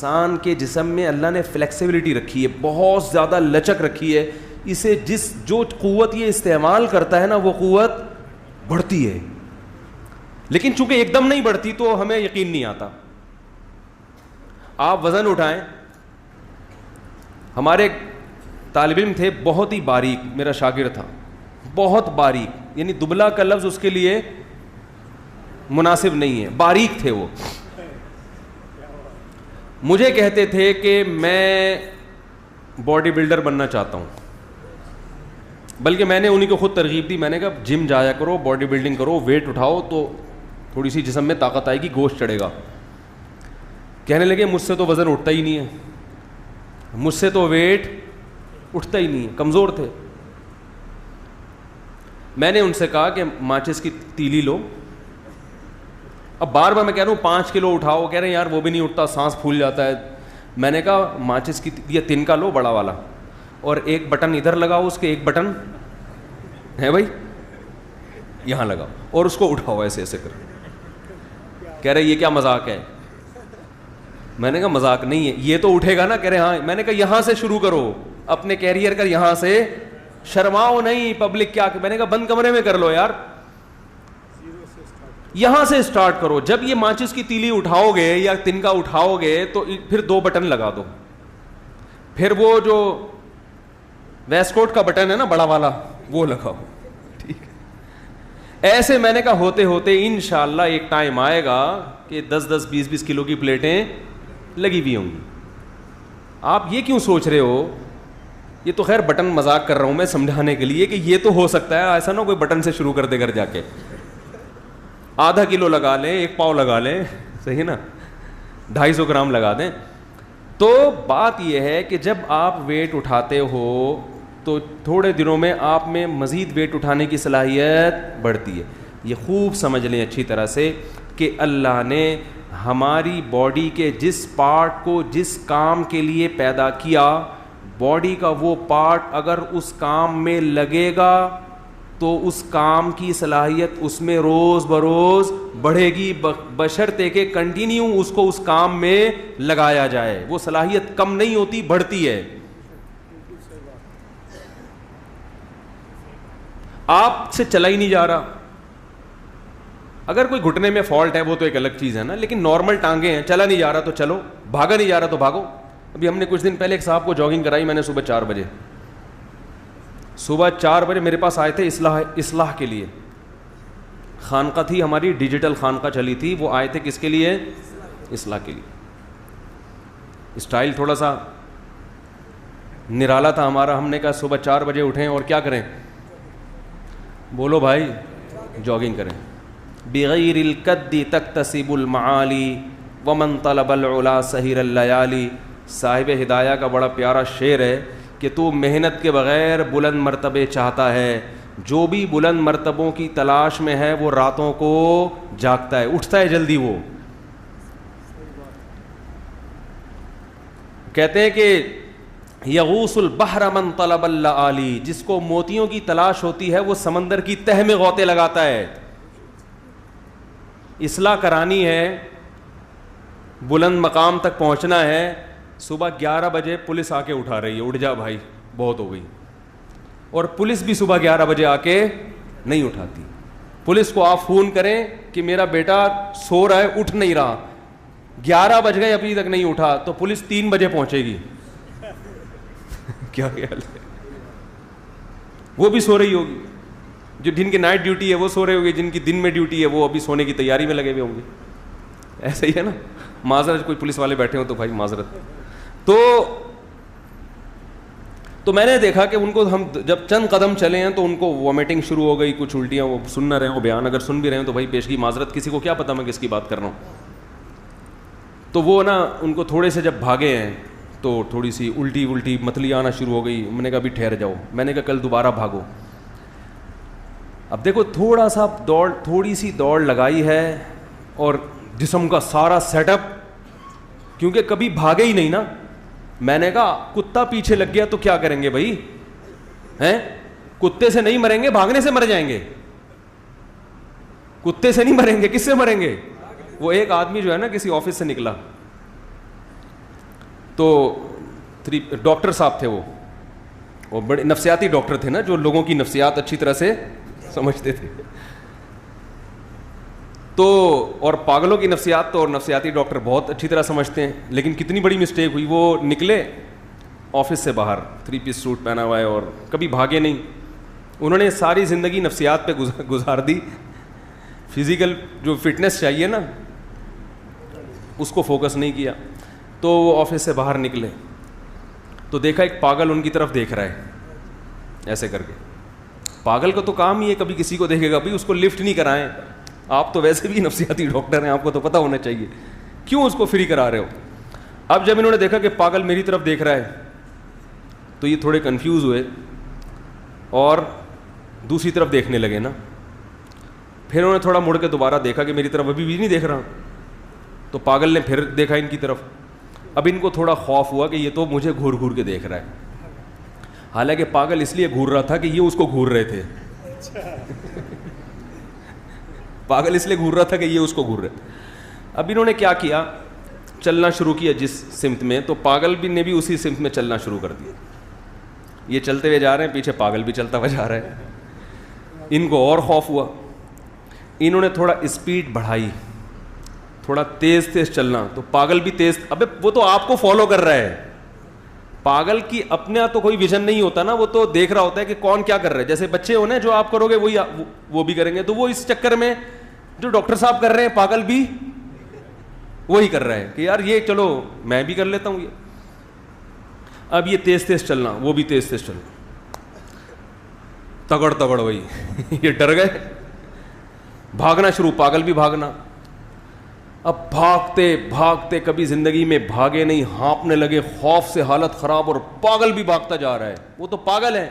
انسان کے جسم میں اللہ نے فلیکسیبلٹی رکھی ہے, بہت زیادہ لچک رکھی ہے. اسے جو قوت یہ استعمال کرتا ہے نا وہ قوت بڑھتی ہے, لیکن چونکہ ایک دم نہیں بڑھتی تو ہمیں یقین نہیں آتا. آپ وزن اٹھائیں, ہمارے طالب علم تھے بہت ہی باریک, میرا شاگرد تھا بہت باریک, یعنی دبلا کا لفظ اس کے لیے مناسب نہیں ہے, باریک تھے وہ. مجھے کہتے تھے کہ میں باڈی بلڈر بننا چاہتا ہوں, بلکہ میں نے انہیں کو خود ترغیب دی. میں نے کہا جم جایا کرو, باڈی بلڈنگ کرو, ویٹ اٹھاؤ تو تھوڑی سی جسم میں طاقت آئے گی, گوشت چڑھے گا. کہنے لگے مجھ سے تو وزن اٹھتا ہی نہیں ہے, مجھ سے تو ویٹ اٹھتا ہی نہیں ہے, کمزور تھے. میں نے ان سے کہا کہ ماچس کی تیلی لو. اب بار بار میں کہہ رہا ہوں 5 کلو اٹھاؤ, کہہ رہے ہیں یار وہ بھی نہیں اٹھتا, سانس پھول جاتا ہے. میں نے کہا ماچس کی یہ تنکا لو بڑا والا, اور ایک بٹن ادھر لگاؤ, اس کے ایک بٹن ہے بھائی یہاں لگاؤ, اور اس کو اٹھاؤ ایسے ایسے کر. کہہ رہے یہ کیا مذاق ہے؟ میں نے کہا مذاق نہیں ہے, یہ تو اٹھے گا نا. کہہ رہے ہاں. میں نے کہا یہاں سے شروع کرو اپنے کیریئر کا, یہاں سے, شرماؤ نہیں. پبلک کیا, میں نے کہا بند کمرے میں کر لو یار, یہاں سے اسٹارٹ کرو. جب یہ ماچس کی تیلی اٹھاؤ گے یا تنکا اٹھاؤ گے تو پھر 2 بٹن لگا دو, پھر وہ جو ویسٹ کوٹ کا بٹن ہے نا بڑا والا وہ لگاؤ, ٹھیک ہے. ایسے میں نے کہا ہوتے ہوتے انشاءاللہ ایک ٹائم آئے گا کہ 10-10 20-20 کلو کی پلیٹیں لگی ہوئی ہوں گی. آپ یہ کیوں سوچ رہے ہو؟ یہ تو خیر بٹن مذاق کر رہا ہوں میں سمجھانے کے لیے کہ یہ تو ہو سکتا ہے, ایسا نہ کوئی بٹن سے شروع کر دے گھر جا کے. ½ کلو لگا لیں, 1 پاؤ لگا لیں, صحیح نا, 250 گرام لگا دیں. تو بات یہ ہے کہ جب آپ ویٹ اٹھاتے ہو تو تھوڑے دنوں میں آپ میں مزید ویٹ اٹھانے کی صلاحیت بڑھتی ہے. یہ خوب سمجھ لیں اچھی طرح سے کہ اللہ نے ہماری باڈی کے جس پارٹ کو جس کام کے لیے پیدا کیا, باڈی کا وہ پارٹ اگر اس کام میں لگے گا تو اس کام کی صلاحیت اس میں روز بروز بڑھے گی, بشرطے کہ کنٹینیو اس کو اس کام میں لگایا جائے. وہ صلاحیت کم نہیں ہوتی, بڑھتی ہے. آپ سے چلا ہی نہیں جا رہا, اگر کوئی گھٹنے میں فالٹ ہے وہ تو ایک الگ چیز ہے نا, لیکن نارمل ٹانگیں ہیں, چلا نہیں جا رہا تو چلو, بھاگا نہیں جا رہا تو بھاگو. ابھی ہم نے کچھ دن پہلے ایک صاحب کو جاگنگ کرائی, میں نے صبح 4 بجے, صبح 4 بجے میرے پاس آئے تھے اصلاح کے لیے. خانقاہ تھی ہماری, ڈیجیٹل خانقاہ چلی تھی, وہ آئے تھے کس کے لیے؟ اصلاح کے لیے. اسٹائل تھوڑا سا نرالا تھا ہمارا. ہم نے کہا صبح 4 بجے اٹھیں اور کیا کریں؟ بولو بھائی جاگنگ کریں. بغیر الکد تکتسب المعالی ومن طلب العلا سہر اللیالی. صاحب ہدایہ کا بڑا پیارا شعر ہے کہ تو محنت کے بغیر بلند مرتبے چاہتا ہے, جو بھی بلند مرتبوں کی تلاش میں ہے وہ راتوں کو جاگتا ہے, اٹھتا ہے جلدی. وہ کہتے ہیں کہ یغوص البحر من طلب اللآلی, جس کو موتیوں کی تلاش ہوتی ہے وہ سمندر کی تہ میں غوطے لگاتا ہے. اصلاح کرانی ہے, بلند مقام تک پہنچنا ہے, صبح 11 بجے پولیس آ کے اٹھا رہی ہے, اٹھ جا بھائی بہت ہو گئی. اور پولیس بھی صبح 11 بجے آ کے نہیں اٹھاتی. پولیس کو آپ فون کریں کہ میرا بیٹا سو رہا ہے, اٹھ نہیں رہا, 11 بج گئے ابھی تک نہیں اٹھا, تو پولیس 3 بجے پہنچے گی. کیا خیال ہے؟ وہ بھی سو رہی ہوگی, جو جن کی نائٹ ڈیوٹی ہے وہ سو رہے ہوگی, جن کی دن میں ڈیوٹی ہے وہ ابھی سونے کی تیاری میں لگے ہوئے ہوں گے. ایسا ہی ہے نا. معذرت, کوئی پولیس والے بیٹھے ہوں تو بھائی معذرت. تو میں نے دیکھا کہ ان کو ہم جب چند قدم چلے ہیں تو ان کو وومیٹنگ شروع ہو گئی, کچھ الٹیاں, وہ سن نہ رہے ہوں بیان, اگر سن بھی رہے ہیں تو بھائی پیشگی معذرت, کسی کو کیا پتا میں کس کی بات کر رہا ہوں. تو وہ نا ان کو تھوڑے سے جب بھاگے ہیں تو تھوڑی سی الٹی متلی آنا شروع ہو گئی. میں نے کہا ابھی ٹھہر جاؤ, میں نے کہا کل دوبارہ بھاگو. اب دیکھو تھوڑی سی دوڑ لگائی ہے اور جسم کا سارا سیٹ اپ, کیونکہ کبھی بھاگے ہی نہیں نا. میں نے کہا کتا پیچھے لگ گیا تو کیا کریں گے بھائی, ہیں؟ کتے سے نہیں مریں گے, بھاگنے سے مر جائیں گے. کتے سے نہیں مریں گے, کس سے مریں گے؟ وہ ایک آدمی جو ہے نا کسی آفس سے نکلا, تو ڈاکٹر صاحب تھے وہ بڑے نفسیاتی ڈاکٹر تھے نا, جو لوگوں کی نفسیات اچھی طرح سے سمجھتے تھے. تو اور پاگلوں کی نفسیات تو اور نفسیاتی ڈاکٹر بہت اچھی طرح سمجھتے ہیں. لیکن کتنی بڑی مسٹیک ہوئی, وہ نکلے آفس سے باہر 3 پیس سوٹ پہنا ہوا ہے اور کبھی بھاگے نہیں. انہوں نے ساری زندگی نفسیات پہ گزار دی, فزیکل جو فٹنس چاہیے نا اس کو فوکس نہیں کیا. تو وہ آفس سے باہر نکلے تو دیکھا ایک پاگل ان کی طرف دیکھ رہا ہے ایسے کر کے. پاگل کا تو کام ہی ہے کبھی کسی کو دیکھے گا بھائی اس کو لفٹ نہیں کرائیں. آپ تو ویسے بھی نفسیاتی ڈاکٹر ہیں, آپ کو تو پتہ ہونا چاہیے کیوں اس کو فری کرا رہے ہو. اب جب انہوں نے دیکھا کہ پاگل میری طرف دیکھ رہا ہے تو یہ تھوڑے کنفیوز ہوئے اور دوسری طرف دیکھنے لگے نا. پھر انہوں نے تھوڑا مڑ کے دوبارہ دیکھا کہ میری طرف ابھی بھی نہیں دیکھ رہا. تو پاگل نے پھر دیکھا ان کی طرف. اب ان کو تھوڑا خوف ہوا کہ یہ تو مجھے گھور گھور کے دیکھ رہا ہے. حالانکہ پاگل اس لیے گھور رہا تھا کہ یہ اس کو گھور رہے تھے. پاگل اس لیے گھور رہا تھا کہ یہ اس کو گھور رہے. اب انہوں نے کیا کیا, چلنا شروع کیا جس سمت میں, تو پاگل بھی نے بھی اسی سمت میں چلنا شروع کر دیا. یہ چلتے ہوئے جا رہے ہیں, پیچھے پاگل بھی چلتا ہوا جا رہا ہے. ان کو اور خوف ہوا, انہوں نے تھوڑا اسپیڈ بڑھائی, تھوڑا تیز تیز چلنا. تو پاگل بھی تیز, ابے وہ تو آپ کو فالو کر رہا ہے. پاگل کی اپنا تو کوئی ویژن نہیں ہوتا نا, وہ تو دیکھ رہا ہوتا ہے کہ کون کیا کر رہا ہے. جیسے بچے ہو نا, جو آپ کرو گے وہی وہ بھی کریں گے. تو وہ اس چکر میں جو ڈاکٹر صاحب کر رہے ہیں پاگل بھی وہی کر رہا ہے کہ یار یہ چلو میں بھی کر لیتا ہوں یہ. اب یہ تیز تیز چلنا, وہ بھی تیز تیز چلنا, تگڑ تگڑ وہی. یہ ڈر گئے, بھاگنا شروع, پاگل بھی بھاگنا. اب بھاگتے بھاگتے کبھی زندگی میں بھاگے نہیں, ہانپنے لگے خوف سے, حالت خراب, اور پاگل بھی بھاگتا جا رہا ہے. وہ تو پاگل ہے.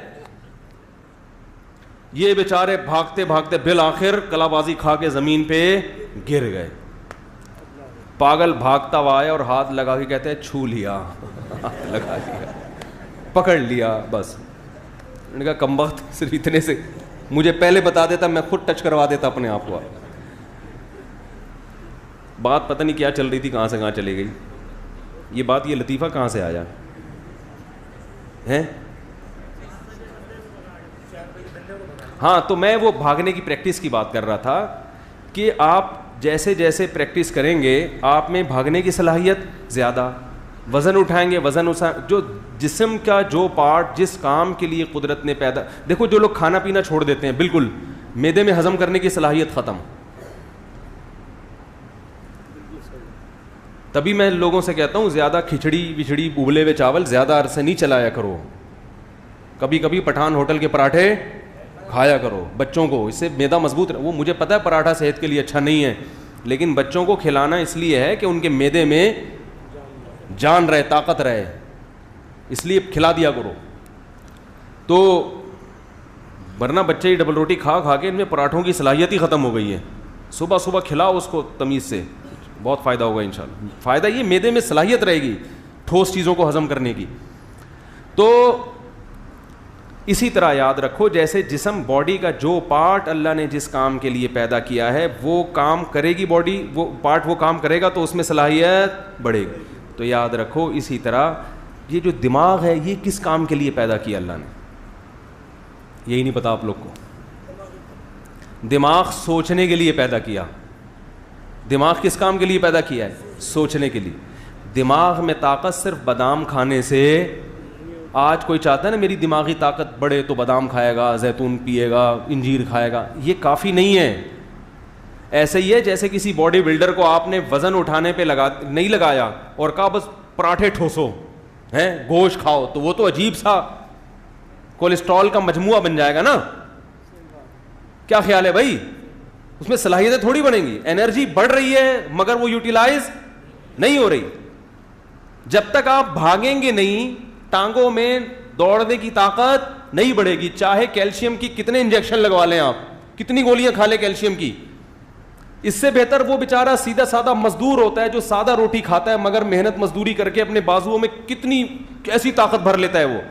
یہ بیچارے بھاگتے بھاگتے بالآخر کلا بازی کھا کے زمین پہ گر گئے. پاگل بھاگتا ہوا آیا اور ہاتھ لگا کے کہتے ہیں چھو لیا, ہاتھ لگا لیا, پکڑ لیا. بس میں نے کہا کمبخت, صرف اتنے سے مجھے پہلے بتا دیتا, میں خود ٹچ کروا دیتا اپنے آپ کو. بات پتہ نہیں کیا چل رہی تھی, کہاں سے کہاں چلی گئی یہ بات. یہ لطیفہ کہاں سے آیا ہے؟ ہاں, تو میں وہ بھاگنے کی پریکٹس کی بات کر رہا تھا کہ آپ جیسے جیسے پریکٹس کریں گے آپ میں بھاگنے کی صلاحیت زیادہ, وزن اٹھائیں گے, وزن جو جسم کا جو پارٹ جس کام کے لیے قدرت نے پیدا. دیکھو جو لوگ کھانا پینا چھوڑ دیتے ہیں بالکل, معدے میں ہضم کرنے کی صلاحیت ختم. تبھی میں لوگوں سے کہتا ہوں زیادہ کھچڑی وچڑی ابلے ہوئے چاول زیادہ عرصے نہیں چلایا کرو. کبھی کبھی پٹھان ہوٹل کے پراٹھے کھایا کرو بچوں کو, اس سے معدہ مضبوط وہ مجھے پتہ ہے پراٹھا صحت کے لیے اچھا نہیں ہے, لیکن بچوں کو کھلانا اس لیے ہے کہ ان کے معدے میں جان رہے, طاقت رہے, اس لیے کھلا دیا کرو. تو ورنہ بچے ہی ڈبل روٹی کھا کھا کے ان میں پراٹھوں کی صلاحیت ہی ختم ہو گئی ہے. صبح صبح کھلاؤ اس کو تمیز سے, بہت فائدہ ہوگا انشاءاللہ. فائدہ یہ معدے میں صلاحیت رہے گی ٹھوس چیزوں کو ہضم کرنے کی. تو اسی طرح یاد رکھو جیسے جسم باڈی کا جو پارٹ اللہ نے جس کام کے لیے پیدا کیا ہے وہ کام کرے گی, باڈی وہ پارٹ وہ کام کرے گا تو اس میں صلاحیت بڑھے گی. تو یاد رکھو اسی طرح یہ جو دماغ ہے یہ کس کام کے لیے پیدا کیا اللہ نے, یہی نہیں پتا آپ لوگ کو. دماغ سوچنے کے لیے پیدا کیا. دماغ کس کام کے لیے پیدا کیا ہے؟ سوچنے کے لیے. دماغ میں طاقت صرف بادام کھانے سے. آج کوئی چاہتا ہے نا میری دماغی طاقت بڑھے تو بادام کھائے گا, زیتون پیے گا, انجیر کھائے گا. یہ کافی نہیں ہے. ایسے ہی ہے جیسے کسی باڈی بلڈر کو آپ نے وزن اٹھانے پہ نہیں لگایا اور کہا بس پراٹھے ٹھوسو ہیں, گوشت کھاؤ, تو وہ تو عجیب سا کولیسٹرول کا مجموعہ بن جائے گا نا. کیا خیال ہے بھائی؟ اس میں صلاحیتیں تھوڑی بنیں گی. انرجی بڑھ رہی ہے مگر وہ یوٹیلائز نہیں ہو رہی. جب تک آپ بھاگیں گے نہیں, ٹانگوں میں دوڑنے کی طاقت نہیں بڑھے گی. چاہے کیلشیم کی کتنے انجیکشن لگوا لیں آپ, کتنی گولیاں کھا لیں کیلشیم کی, اس سے بہتر وہ بیچارہ سیدھا سادہ مزدور ہوتا ہے جو سادہ روٹی کھاتا ہے مگر محنت مزدوری کر کے اپنے بازوؤں میں کیسی طاقت بھر لیتا ہے وہ.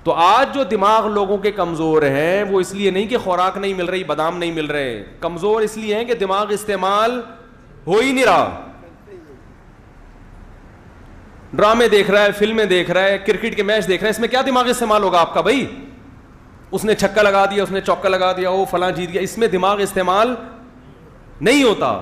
تو آج جو دماغ لوگوں کے کمزور ہیں وہ اس لیے نہیں کہ خوراک نہیں مل رہی, بادام نہیں مل رہے, کمزور اس لیے ہیں کہ دماغ استعمال ہو ہی نہیں رہا. ڈرامے دیکھ رہا ہے, فلمیں دیکھ رہا ہے, کرکٹ کے میچ دیکھ رہا ہے, اس میں کیا دماغ استعمال ہوگا آپ کا بھائی؟ اس نے چھکا لگا دیا, اس نے چوکا لگا دیا, وہ فلاں جیت گیا, اس میں دماغ استعمال نہیں ہوتا.